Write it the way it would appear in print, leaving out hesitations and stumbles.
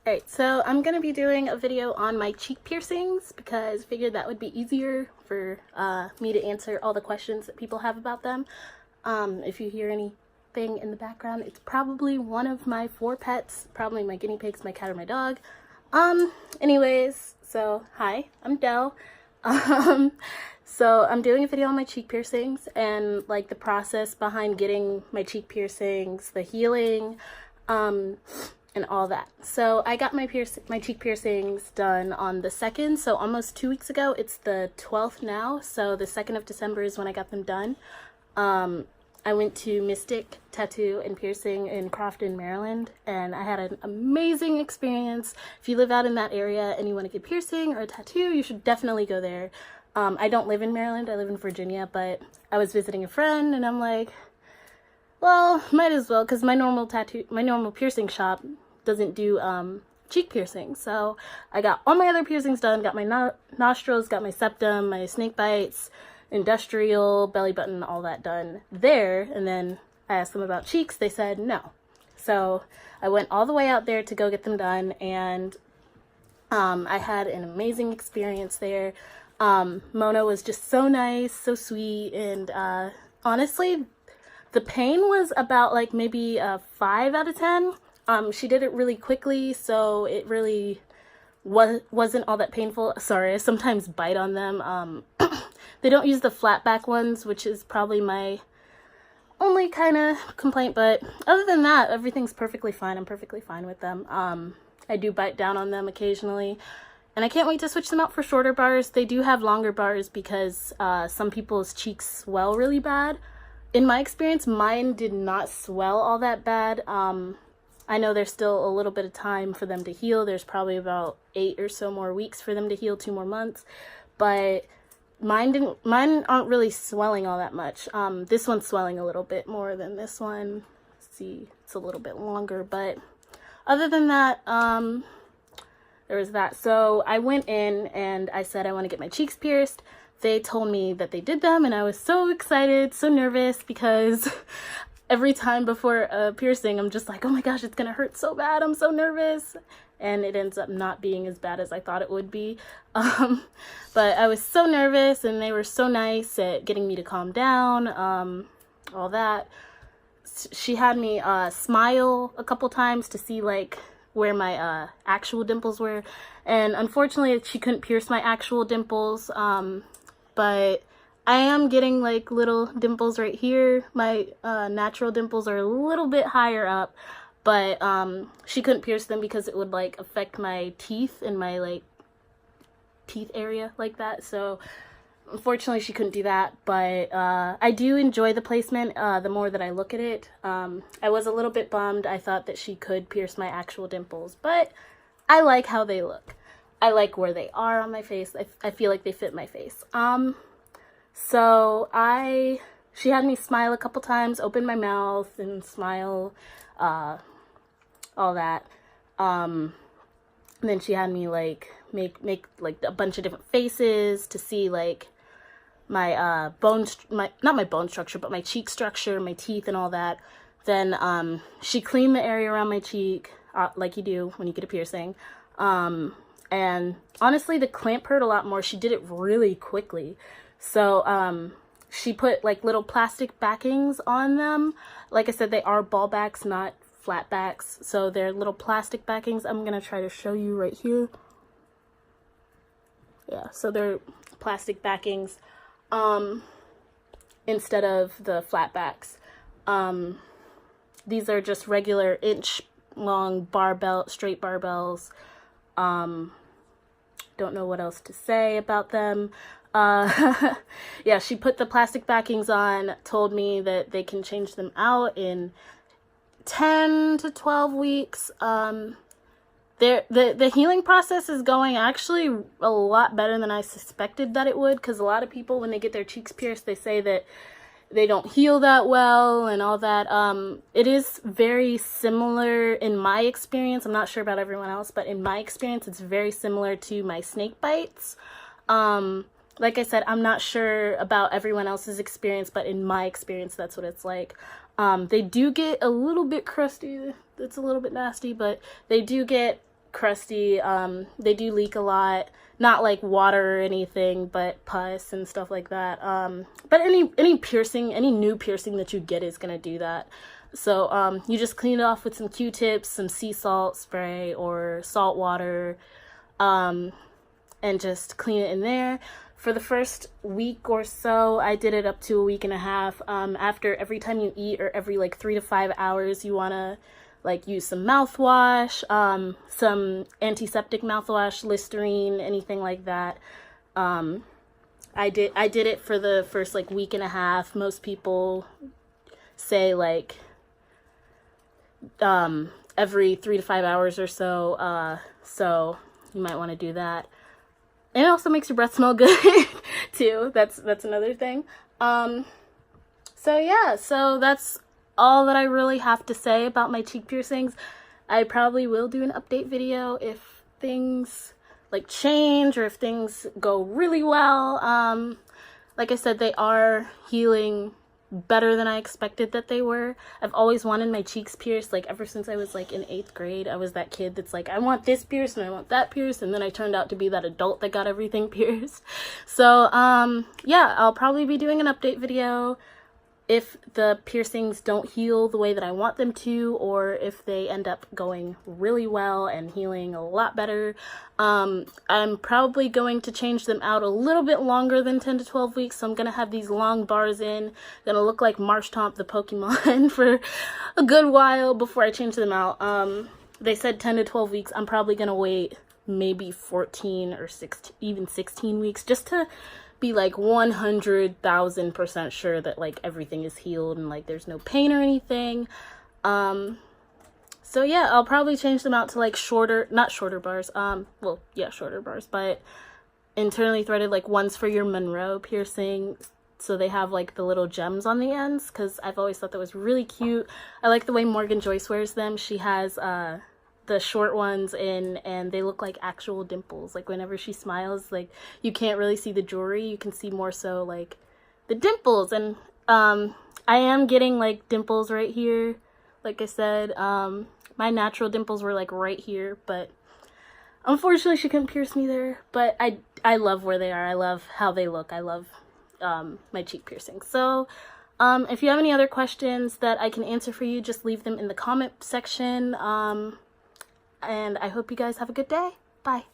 Alright, so I'm going to be doing a video on my cheek piercings because I figured that would be easier for me to answer all the questions that people have about them. If you hear anything in the background, it's probably one of my 4 pets, probably my guinea pigs, my cat, or my dog. Anyways, so hi, I'm Dell. So I'm doing a video on my cheek piercings and like the process behind getting my cheek piercings, the healing, and all that. So I got my cheek piercings done on the 2nd, so almost 2 weeks ago. It's the 12th now, so the 2nd of December is when I got them done. I went to Mystic Tattoo and Piercing in Crofton, Maryland, and I had an amazing experience. If you live out in that area and you want to get piercing or a tattoo, you should definitely go there. I don't live in Maryland, I live in Virginia, but I was visiting a friend and I'm like, well, might as well, because my normal piercing shop doesn't do cheek piercing. So I got all my other piercings done, got my nostrils, got my septum, my snake bites, industrial, belly button, all that done there. And then I asked them about cheeks, they said no. So I went all the way out there to go get them done, and I had an amazing experience there. Mona was just so nice, so sweet, and honestly, the pain was about like maybe a 5 out of 10. She did it really quickly, so it really wasn't all that painful. Sorry, I sometimes bite on them. They don't use the flat back ones, which is probably my only kind of complaint, but other than that, everything's perfectly fine. I'm perfectly fine with them. I do bite down on them occasionally, and I can't wait to switch them out for shorter bars. They do have longer bars because some people's cheeks swell really bad. In my experience, mine did not swell all that bad. I know there's still a little bit of time for them to heal. There's probably about 8 or so more weeks for them to heal, 2 more months. But mine aren't really swelling all that much. This one's swelling a little bit more than this one. See, it's a little bit longer, but other than that, there was that. So I went in and I said I want to get my cheeks pierced. They told me that they did them, and I was so excited, so nervous, because every time before a piercing, I'm just like, oh my gosh, it's gonna hurt so bad, I'm so nervous. And it ends up not being as bad as I thought it would be. But I was so nervous, and they were so nice at getting me to calm down, all that. She had me smile a couple times to see like where my actual dimples were, and unfortunately she couldn't pierce my actual dimples, but I am getting like little dimples right here. My natural dimples are a little bit higher up, but she couldn't pierce them because it would like affect my teeth and my like teeth area like that. So unfortunately she couldn't do that, but I do enjoy the placement the more that I look at it. I was a little bit bummed. I thought that she could pierce my actual dimples, but I like how they look. I like where they are on my face. I feel like they fit my face. So she had me smile a couple times, open my mouth and smile, all that. And then she had me like make like a bunch of different faces to see like my not my bone structure, but my cheek structure, my teeth and all that. Then she cleaned the area around my cheek, like you do when you get a piercing. And honestly, the clamp hurt a lot more. She did it really quickly. So she put like little plastic backings on them. Like I said, they are ball backs, not flat backs. So they're little plastic backings. I'm gonna try to show you right here. Yeah, so they're plastic backings instead of the flat backs. These are just regular inch-long straight barbells. Don't know what else to say about them. Yeah, she put the plastic backings on, told me that they can change them out in 10 to 12 weeks. The healing process is going actually a lot better than I suspected that it would, because a lot of people, when they get their cheeks pierced, they say that they don't heal that well and all that. It is very similar in my experience. I'm not sure about everyone else, but in my experience, it's very similar to my snake bites. Like I said, I'm not sure about everyone else's experience, but in my experience, that's what it's like. They do get a little bit crusty. It's a little bit nasty, but they do get crusty. They do leak a lot. Not like water or anything, but pus and stuff like that. But any piercing, any new piercing that you get is gonna do that. So you just clean it off with some Q-tips, some sea salt spray or salt water, and just clean it in there. For the first week or so, I did it up to a week and a half. After every time you eat or every like 3 to 5 hours, you wanna like use some mouthwash, some antiseptic mouthwash, Listerine, anything like that. I did it for the first like week and a half. Most people say like every 3 to 5 hours or so. So you might want to do that. And it also makes your breath smell good too. That's another thing. So yeah, so that's all that I really have to say about my cheek piercings. I probably will do an update video if things like change or if things go really well. Like I said, they are healing better than I expected that they were. I've always wanted my cheeks pierced, like ever since I was like in 8th grade. I was that kid that's like, I want this pierced and I want that pierced, and then I turned out to be that adult that got everything pierced. So yeah, I'll probably be doing an update video if the piercings don't heal the way that I want them to, or if they end up going really well and healing a lot better. I'm probably going to change them out a little bit longer than 10 to 12 weeks, so I'm going to have these long bars in. Gonna look like Marshtomp the Pokemon for a good while before I change them out. They said 10 to 12 weeks. I'm probably going to wait maybe 14 or 16, even 16 weeks, just to be like 100,000% sure that like everything is healed and like there's no pain or anything. So yeah, I'll probably change them out to like not shorter bars, well yeah, shorter bars, but internally threaded, like ones for your Monroe piercing, so they have like the little gems on the ends, because I've always thought that was really cute. I like the way Morgan Joyce wears them. She has the short ones in, and they look like actual dimples. Like whenever she smiles, like you can't really see the jewelry, you can see more so like the dimples. And I am getting like dimples right here. Like I said, my natural dimples were like right here, but unfortunately she couldn't pierce me there. But I love where they are. I love how they look. I love my cheek piercings. So if you have any other questions that I can answer for you, just leave them in the comment section. And I hope you guys have a good day. Bye.